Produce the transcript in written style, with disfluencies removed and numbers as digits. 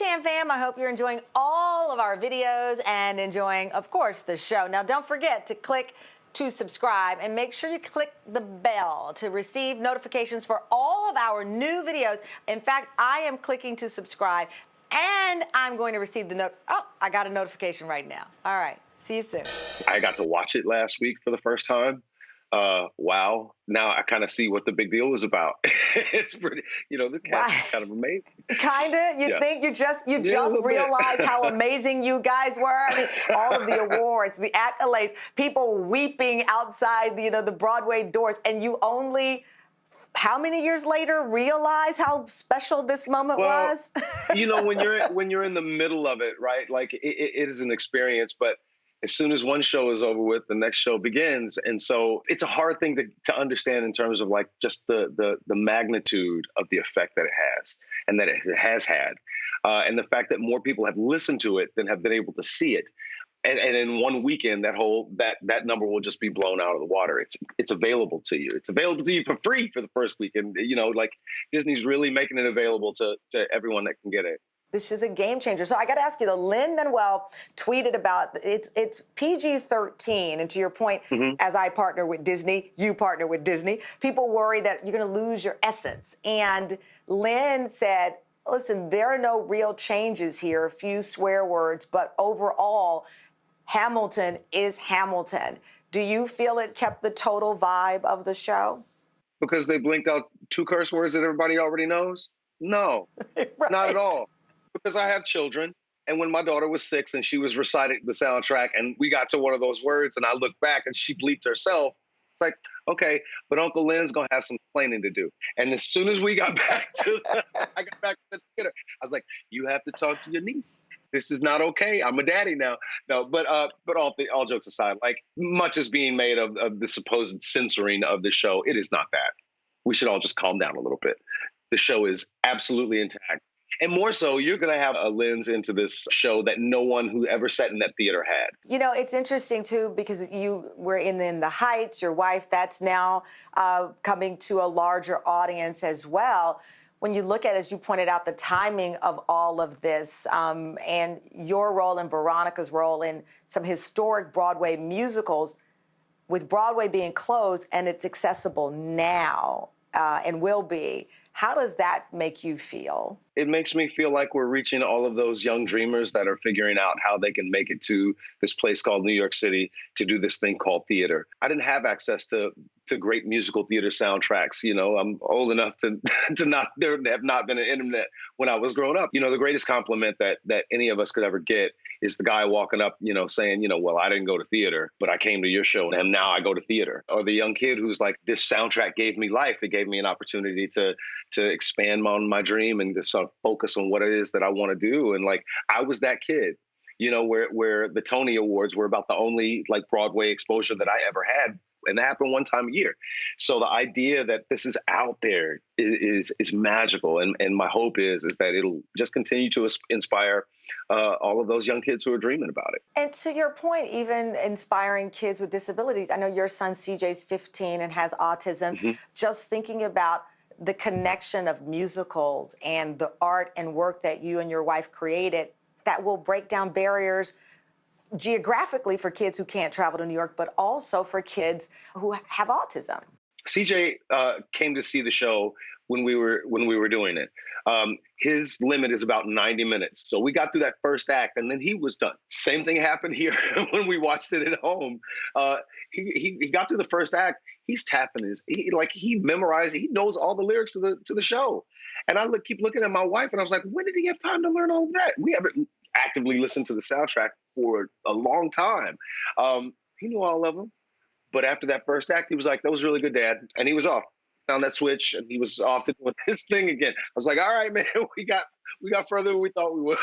Tam fam, I hope you're enjoying all of our videos and enjoying, of course, the show. Now, don't forget to click to subscribe and make sure you click the bell to receive notifications for all of our new videos. In fact, I am clicking to subscribe and I'm going to receive the note. Oh, I got a notification right now. All right. See you soon. I got to watch it last week for the first time. Wow. Now I kind of see what the big deal was about. It's pretty, the cast is kind of amazing. Kinda? You think you just realized how amazing you guys were? I mean, all of the awards, the accolades, people weeping outside the Broadway doors, and you only, how many years later, realize how special this moment was? when you're in the middle of it, right? Like it is an experience, but as soon as one show is over with, the next show begins. And so it's a hard thing to understand in terms of like just the magnitude of the effect that it has and that it has had. And the fact that more people have listened to it than have been able to see it. And in one weekend, that number will just be blown out of the water. It's available to you. It's available to you for free for the first weekend. Like Disney's really making it available to everyone that can get it. This is a game changer. So I got to ask you, though, Lin-Manuel tweeted about it's PG-13. And to your point, as I partner with Disney, you partner with Disney, people worry that you're going to lose your essence. And Lin said, listen, there are no real changes here, a few swear words, but overall, Hamilton is Hamilton. Do you feel it kept the total vibe of the show? Because they blinked out 2 curse words that everybody already knows? No, Right. Not at all. Because I have children, and when my daughter was 6 and she was reciting the soundtrack and we got to one of those words and I looked back and she bleeped herself, it's like, okay, but Uncle Lynn's going to have some explaining to do. And as soon as we got back I got back to the theater, I was like, you have to talk to your niece. This is not okay. I'm a daddy now. No, but all jokes aside, like much is being made of the supposed censoring of the show. It is not that. We should all just calm down a little bit. The show is absolutely intact. And more so, you're going to have a lens into this show that no one who ever sat in that theater had. It's interesting, too, because you were in the Heights, your wife, that's now coming to a larger audience as well. When you look at, as you pointed out, the timing of all of this and your role and Veronica's role in some historic Broadway musicals, with Broadway being closed and it's accessible now and will be, how does that make you feel? It makes me feel like we're reaching all of those young dreamers that are figuring out how they can make it to this place called New York City to do this thing called theater. I didn't have access to great musical theater soundtracks. I'm old enough to have not been an internet when I was growing up. The greatest compliment that any of us could ever get is the guy walking up, saying, well, I didn't go to theater, but I came to your show and now I go to theater. Or the young kid who's like, this soundtrack gave me life. It gave me an opportunity to expand on my dream and to sort of focus on what it is that I want to do. And like, I was that kid, where the Tony Awards were about the only like Broadway exposure that I ever had. And that happened one time a year. So the idea that this is out there is magical. And my hope is that it'll just continue to inspire all of those young kids who are dreaming about it. And to your point, even inspiring kids with disabilities. I know your son CJ's 15 and has autism. Just thinking about the connection of musicals and the art and work that you and your wife created that will break down barriers geographically for kids who can't travel to New York, but also for kids who have autism. CJ came to see the show when we were doing it. His limit is about 90 minutes. So we got through that first act and then he was done. Same thing happened here when we watched it at home. He got through the first act. He's tapping he memorized, he knows all the lyrics to the show. And I keep looking at my wife and I was like, when did he have time to learn all of that? We haven't actively listened to the soundtrack for a long time. He knew all of them. But after that first act, he was like, that was really good, Dad. And he was off. Found that switch and he was off to doing his thing again. I was like, all right, man, we got further than we thought we would.